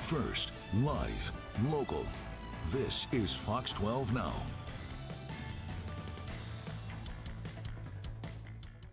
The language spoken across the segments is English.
First, live, local. This is Fox 12 Now.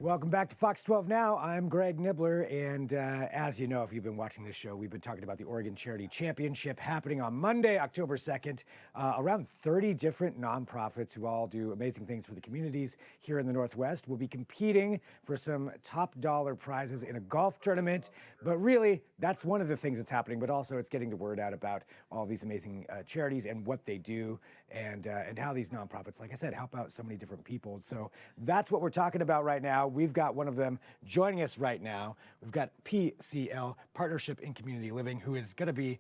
Welcome back to Fox 12 Now. I'm Greg Nibbler, and as you know, if you've been watching this show, we've been talking about the Oregon Charity Championship happening on Monday, October 2nd. Around 30 different nonprofits who all do amazing things for the communities here in the Northwest will be competing for some top dollar prizes in a golf tournament. But really, that's one of the things that's happening, but also it's getting the word out about all these amazing charities and what they do, and how these nonprofits, like I said, help out so many different people. So that's what we're talking about right now. We've got one of them joining us right now. We've got PCL, Partnership in Community Living, who is going to be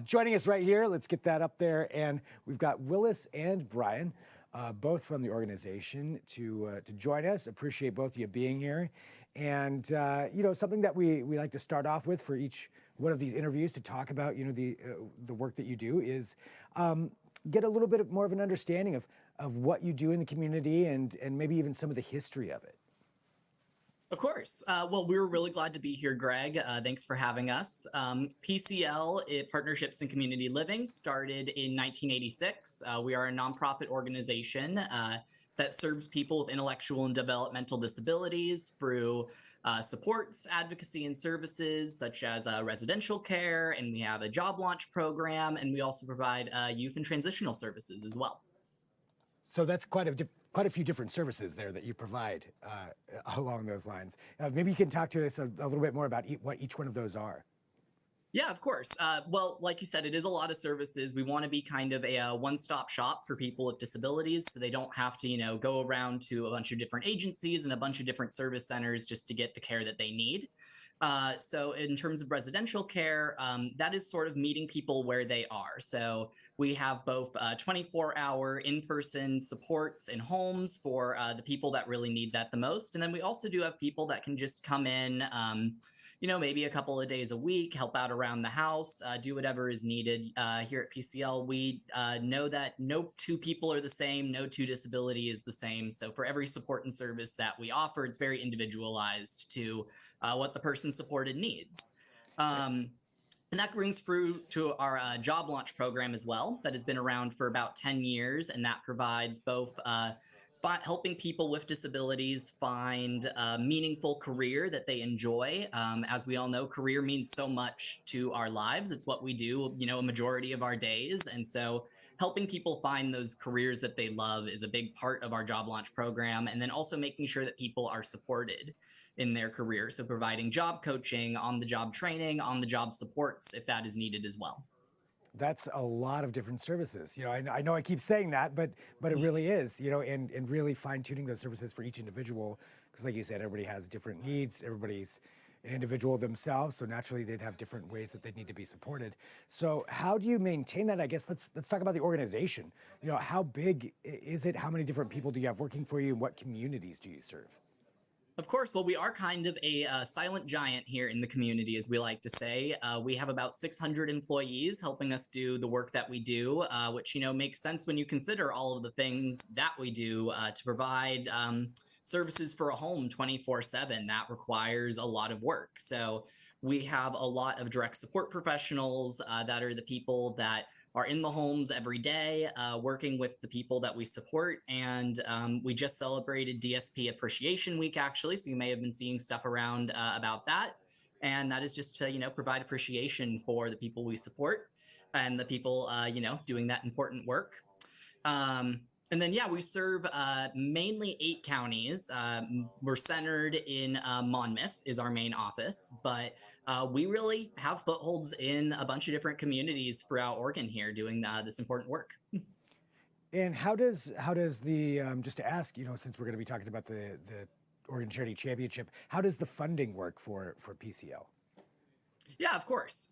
joining us right here. Let's get that up there. And we've got Willis and Bryan, both from the organization, to join us. Appreciate both of you being here. And something that we like to start off with for each one of these interviews to talk about, the work that you do is get a little bit more of an understanding of what you do in the community and maybe even some of the history of it. Of course. Well, we were really glad to be here, Greg. Thanks for having us. PCL, Partnerships in Community Living, started in 1986. We are a nonprofit organization that serves people with intellectual and developmental disabilities through supports, advocacy, and services such as residential care, and we have a job launch program, and we also provide youth and transitional services as well. So that's quite a few different services there that you provide along those lines. Maybe you can talk to us a little bit more about what each one of those are. Yeah, of course. Well, like you said, it is a lot of services. We want to be kind of a one-stop shop for people with disabilities, so they don't have to, go around to a bunch of different agencies and a bunch of different service centers just to get the care that they need. So in terms of residential care, that is sort of meeting people where they are. So we have both 24-hour in-person supports in homes for the people that really need that the most. And then we also do have people that can just come in, maybe a couple of days a week, help out around the house, do whatever is needed. Here at PCL, we know that no two people are the same, no two disability is the same. So for every support and service that we offer, it's very individualized to what the person supported needs. And that brings through to our job launch program as well, that has been around for about 10 years, and that provides both helping people with disabilities find a meaningful career that they enjoy. As we all know, career means so much to our lives. It's what we do, a majority of our days. And so helping people find those careers that they love is a big part of our job launch program. And then also making sure that people are supported in their career. So providing job coaching, on-the-job training, on-the-job supports, if that is needed as well. That's a lot of different services. I know I keep saying that, but it really is, and really fine tuning those services for each individual. Because like you said, everybody has different needs. Everybody's an individual themselves. So naturally they'd have different ways that they need to be supported. So how do you maintain that? I guess let's talk about the organization. How big is it? How many different people do you have working for you? And what communities do you serve? Of course. Well, we are kind of a silent giant here in the community, as we like to say. We have about 600 employees helping us do the work that we do, which, makes sense when you consider all of the things that we do to provide services for a home 24/7. That requires a lot of work. So we have a lot of direct support professionals that are the people that are in the homes every day, working with the people that we support. And we just celebrated DSP Appreciation Week, actually. So you may have been seeing stuff around about that. And that is just to, provide appreciation for the people we support and the people, doing that important work. And then, we serve mainly 8 counties. We're centered in Monmouth is our main office, but we really have footholds in a bunch of different communities throughout Oregon here doing this important work. And how does the, just to ask, since we're going to be talking about the Oregon Charity Championship, how does the funding work for PCL? Yeah, of course.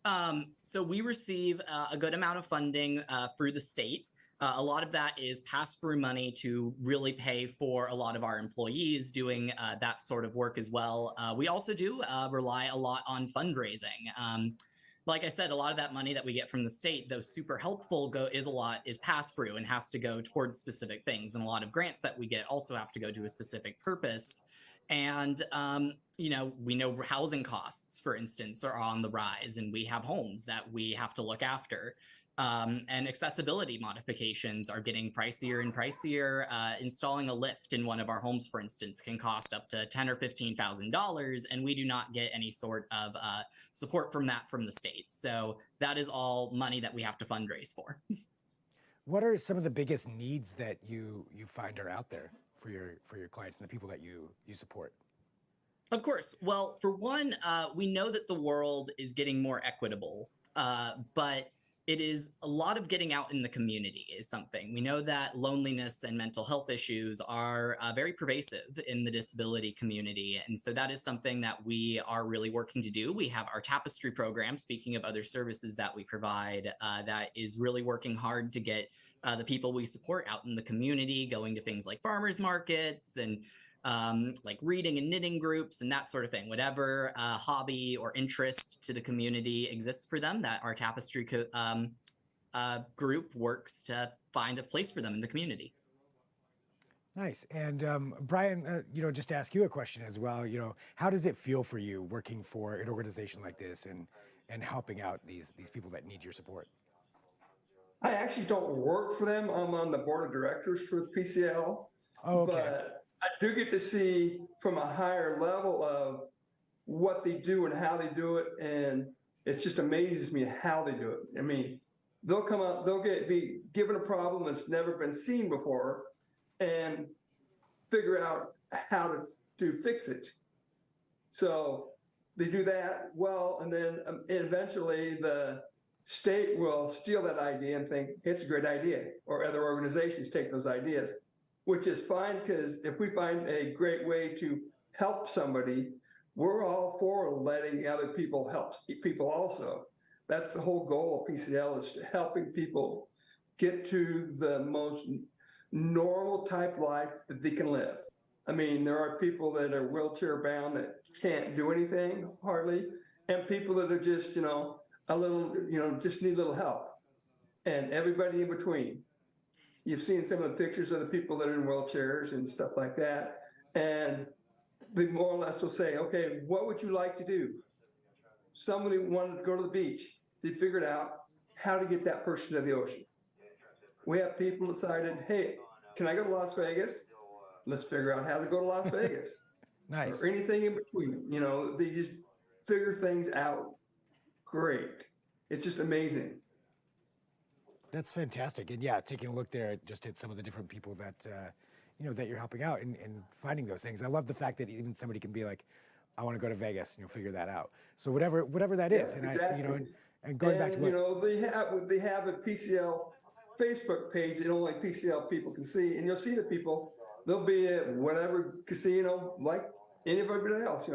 So we receive a good amount of funding through the state. A lot of that is pass-through money to really pay for a lot of our employees doing that sort of work as well. We also do rely a lot on fundraising. Like I said, a lot of that money that we get from the state, though super helpful, is pass-through and has to go towards specific things. And a lot of grants that we get also have to go to a specific purpose. And, we know housing costs, for instance, are on the rise, and we have homes that we have to look after. And accessibility modifications are getting pricier and pricier. Installing a lift in one of our homes, for instance, can cost up to $10,000 or $15,000, and we do not get any sort of support from that from the state. So that is all money that we have to fundraise for. What are some of the biggest needs that you find are out there for your clients and the people that you support? Of course. Well, for one, we know that the world is getting more equitable, but it is a lot of getting out in the community is something. We know that loneliness and mental health issues are very pervasive in the disability community. And so that is something that we are really working to do. We have our Tapestry program, speaking of other services that we provide, that is really working hard to get the people we support out in the community, going to things like farmers markets and like reading and knitting groups and that sort of thing. Whatever hobby or interest to the community exists for them, that our Tapestry group works to find a place for them in the community. Nice. And Bryan, just to ask you a question as well, how does it feel for you working for an organization like this and helping out these people that need your support? I actually don't work for them. I'm on the board of directors for PCL. Oh, okay. But I do get to see from a higher level of what they do and how they do it. And it just amazes me how they do it. I mean, they'll come up, be given a problem that's never been seen before and figure out how to fix it. So they do that well, and then eventually the state will steal that idea and think it's a great idea, or other organizations take those ideas, which is fine, because if we find a great way to help somebody, we're all for letting other people help people also. That's the whole goal of PCL, is helping people get to the most normal type life that they can live. I mean, there are people that are wheelchair bound that can't do anything hardly, and people that are just, a little, just need a little help, and everybody in between. You've seen some of the pictures of the people that are in wheelchairs and stuff like that. And they more or less will say, okay, what would you like to do? Somebody wanted to go to the beach. They figured out how to get that person to the ocean. We have people decided, hey, can I go to Las Vegas? Let's figure out how to go to Las Vegas. Nice. Or anything in between. They just figure things out. Great. It's just amazing. That's fantastic. And yeah, taking a look there just at some of the different people that, that you're helping out and finding those things. I love the fact that even somebody can be like, I want to go to Vegas, and you'll figure that out. So whatever that is. And exactly. And going back to they have a PCL Facebook page that only PCL people can see, and you'll see the people, they'll be at whatever casino, like anybody else,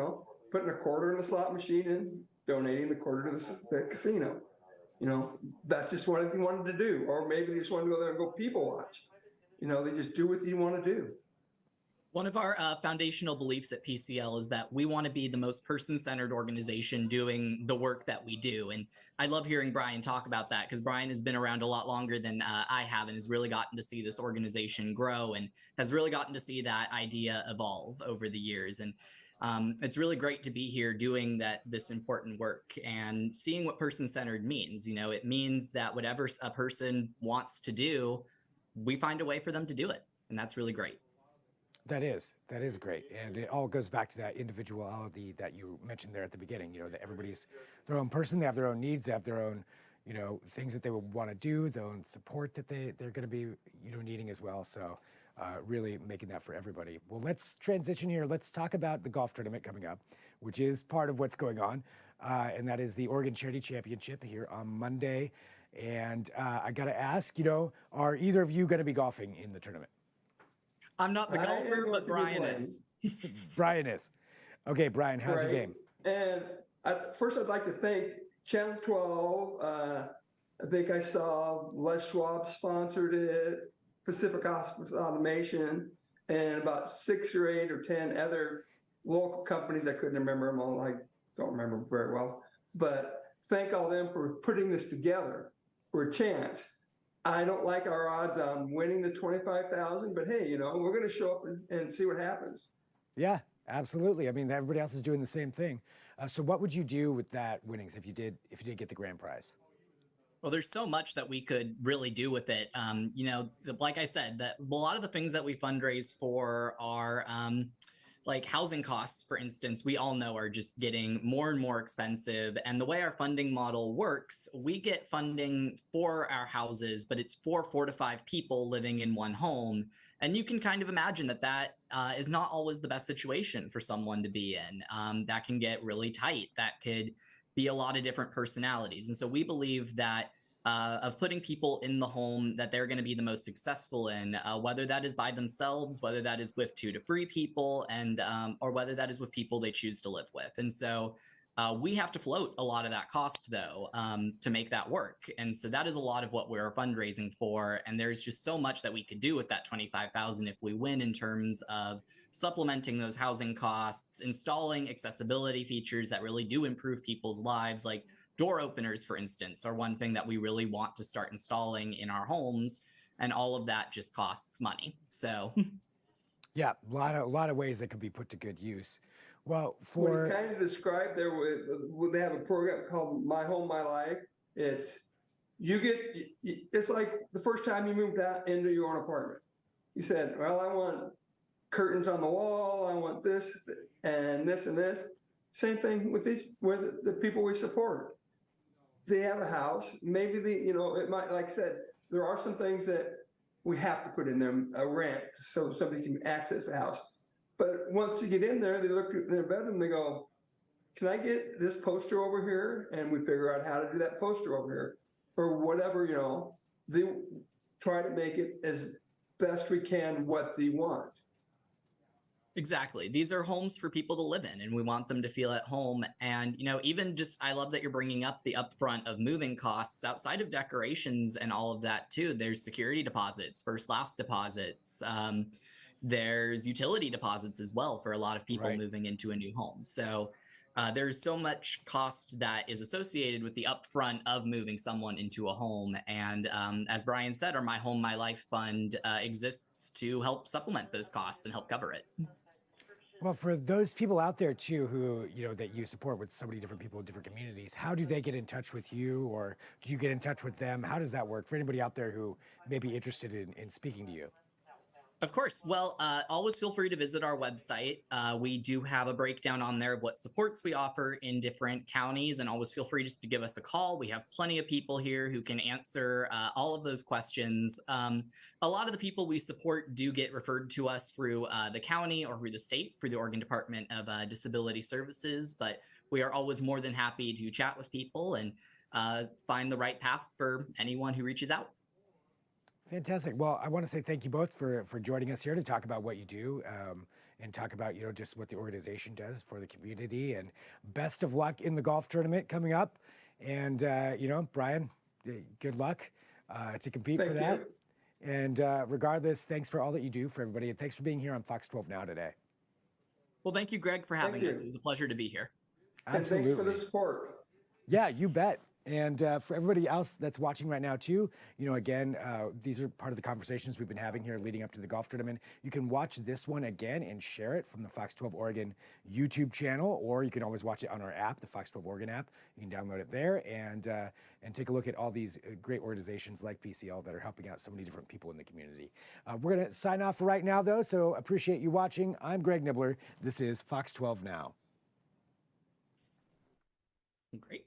putting a quarter in the slot machine and donating the quarter to the casino. That's just what they wanted to do. Or maybe they just want to go there and go people watch. They just do what you want to do. One of our foundational beliefs at PCL is that we want to be the most person-centered organization doing the work that we do. And I love hearing Bryan talk about that, because Bryan has been around a lot longer than I have, and has really gotten to see this organization grow and has really gotten to see that idea evolve over the years. And it's really great to be here doing this important work and seeing what person-centered means. It means that whatever a person wants to do, we find a way for them to do it. And that's really great. That is great. And it all goes back to that individuality that you mentioned there at the beginning, that everybody's their own person, they have their own needs, they have their own, things that they would want to do, their own support that they're going to be, needing as well. So really making that for everybody. Well, let's transition here. Let's talk about the golf tournament coming up, which is part of what's going on. And that is the Oregon Charity Championship here on Monday. And I got to ask, are either of you going to be golfing in the tournament? I'm not the golfer, but Bryan is. Bryan is. Okay, Bryan, how's your game? And first, I'd like to thank Channel 12. I think I saw Les Schwab sponsored it, Pacific Hospice Automation, and about 6 or 8 or 10 other local companies. I couldn't remember them all. I don't remember very well. But thank all of them for putting this together for a chance. I don't like our odds on winning the 25,000, but hey, we're going to show up and see what happens. Yeah, Absolutely. I mean, everybody else is doing the same thing. So what would you do with that winnings if you did get the grand prize? Well, there's so much that we could really do with it. Like I said, that a lot of the things that we fundraise for are like housing costs, for instance, we all know are just getting more and more expensive. And the way our funding model works, we get funding for our houses, but it's for 4 to 5 people living in one home. And you can kind of imagine that is not always the best situation for someone to be in. That can get really tight. That could be a lot of different personalities. And so we believe that of putting people in the home that they're going to be the most successful in, whether that is by themselves, whether that is with 2 to 3 people, and or whether that is with people they choose to live with. And so we have to float a lot of that cost, though, to make that work. And so that is a lot of what we're fundraising for. And there's just so much that we could do with that $25,000 if we win, in terms of supplementing those housing costs, installing accessibility features that really do improve people's lives, like door openers, for instance, are one thing that we really want to start installing in our homes. And all of that just costs money. So yeah, a lot of ways that could be put to good use. Well, what you kind of described there, they have a program called My Home, My Life. It's like the first time you moved out into your own apartment. You said, well, I want curtains on the wall, I want this and this and this. Same thing with the people we support. They have a house, maybe it might, like I said, there are some things that we have to put in there, a ramp, so somebody can access the house. But once you get in there, they look at their bedroom, they go, can I get this poster over here? And we figure out how to do that poster over here, or whatever, they try to make it as best we can what they want. Exactly. These are homes for people to live in, and we want them to feel at home. And, even just, I love that you're bringing up the upfront of moving costs outside of decorations and all of that too. There's security deposits, first last deposits. There's utility deposits as well for a lot of people moving into a new home. So there's so much cost that is associated with the upfront of moving someone into a home. And as Bryan said, our My Home, My Life fund exists to help supplement those costs and help cover it. Well, for those people out there too, who, that you support with so many different people in different communities, how do they get in touch with you, or do you get in touch with them? How does that work for anybody out there who may be interested in speaking to you? Of course. Well, always feel free to visit our website. We do have a breakdown on there of what supports we offer in different counties, and always feel free just to give us a call. We have plenty of people here who can answer all of those questions. A lot of the people we support do get referred to us through the county or through the state, through the Oregon Department of Disability Services, but we are always more than happy to chat with people and find the right path for anyone who reaches out. Fantastic. Well, I want to say thank you both for joining us here to talk about what you do, and talk about, just what the organization does for the community. And best of luck in the golf tournament coming up. And, Bryan, good luck to compete for that. And regardless, thanks for all that you do for everybody. And thanks for being here on Fox 12 Now today. Well, thank you, Greg, for having us. It was a pleasure to be here. Absolutely. And thanks for the support. Yeah, you bet. And for everybody else that's watching right now too, again, these are part of the conversations we've been having here leading up to the golf tournament. You can watch this one again and share it from the Fox 12 Oregon YouTube channel, or you can always watch it on our app, the Fox 12 Oregon app. You can download it there and take a look at all these great organizations like PCL that are helping out so many different people in the community. We're going to sign off for right now, though, so appreciate you watching. I'm Greg Nibbler. This is Fox 12 Now. Great.